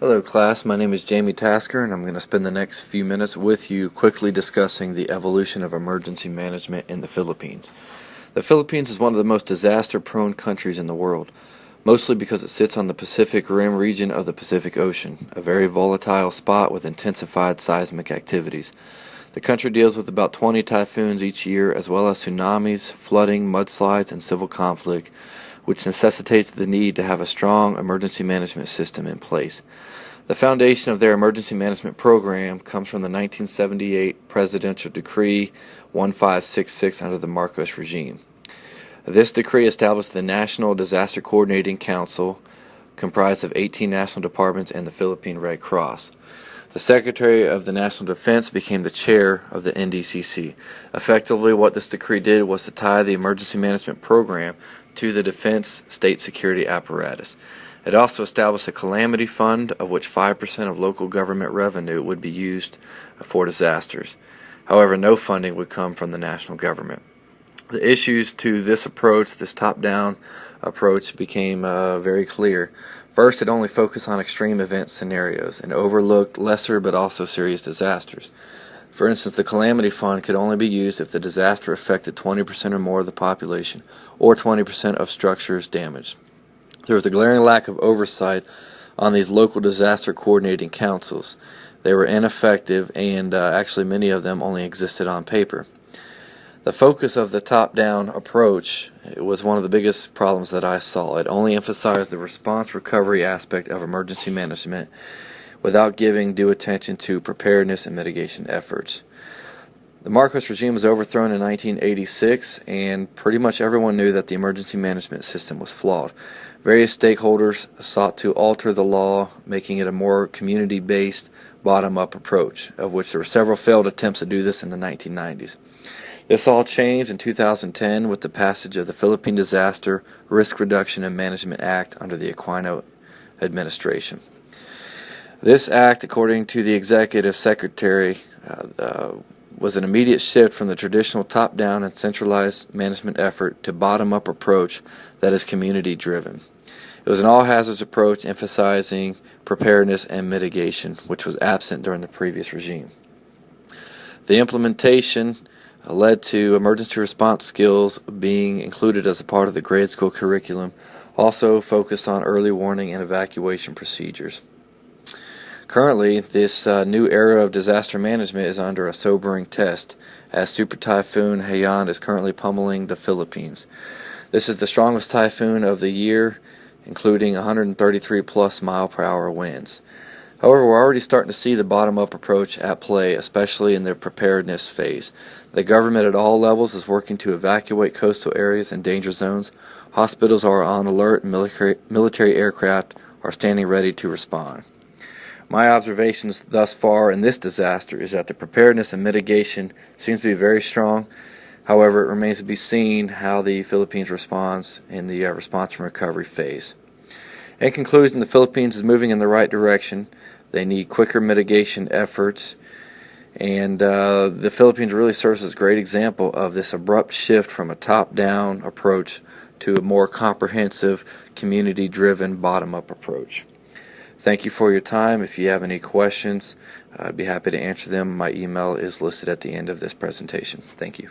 Hello class, my name is Jamie Tasker and I'm going to spend the next few minutes with you quickly discussing the evolution of emergency management in the Philippines. The Philippines is one of the most disaster-prone countries in the world, mostly because it sits on the Pacific Rim region of the Pacific Ocean, a very volatile spot with intensified seismic activities. The country deals with about 20 typhoons each year, as well as tsunamis, flooding, mudslides, and civil conflict, which necessitates the need to have a strong emergency management system in place. The foundation of their emergency management program comes from the 1978 Presidential Decree 1566 under the Marcos regime. This decree established the National Disaster Coordinating Council, comprised of 18 national departments and the Philippine Red Cross. The Secretary of the National Defense became the chair of the NDCC. Effectively, what this decree did was to tie the emergency management program to the defense state security apparatus. It also established a calamity fund of which 5% of local government revenue would be used for disasters. However, no funding would come from the national government. The issues to this approach, this top-down approach, became very clear. First, it only focused on extreme event scenarios and overlooked lesser but also serious disasters. For instance, the Calamity Fund could only be used if the disaster affected 20% or more of the population or 20% of structures damaged. There was a glaring lack of oversight on these local disaster coordinating councils. They were ineffective and actually many of them only existed on paper. The focus of the top-down approach was one of the biggest problems that I saw. It only emphasized the response recovery aspect of emergency management without giving due attention to preparedness and mitigation efforts. The Marcos regime was overthrown in 1986, and pretty much everyone knew that the emergency management system was flawed. Various stakeholders sought to alter the law, making it a more community-based, bottom-up approach, of which there were several failed attempts to do this in the 1990s. This all changed in 2010 with the passage of the Philippine Disaster Risk Reduction and Management Act under the Aquino administration. This act, according to the executive secretary, was an immediate shift from the traditional top-down and centralized management effort to bottom-up approach that is community-driven. It was an all-hazards approach emphasizing preparedness and mitigation, which was absent during the previous regime. The implementation led to emergency response skills being included as a part of the grade school curriculum, also focused on early warning and evacuation procedures. Currently, this new era of disaster management is under a sobering test, as Super Typhoon Haiyan is currently pummeling the Philippines. This is the strongest typhoon of the year, including 133-plus mile-per-hour winds. However, we're already starting to see the bottom-up approach at play, especially in the preparedness phase. The government at all levels is working to evacuate coastal areas and danger zones. Hospitals are on alert, and military aircraft are standing ready to respond. My observations thus far in this disaster is that the preparedness and mitigation seems to be very strong. However, it remains to be seen how the Philippines responds in the response and recovery phase. In conclusion, the Philippines is moving in the right direction. They need quicker mitigation efforts, and the Philippines really serves as a great example of this abrupt shift from a top-down approach to a more comprehensive, community-driven, bottom-up approach. Thank you for your time. If you have any questions, I'd be happy to answer them. My email is listed at the end of this presentation. Thank you.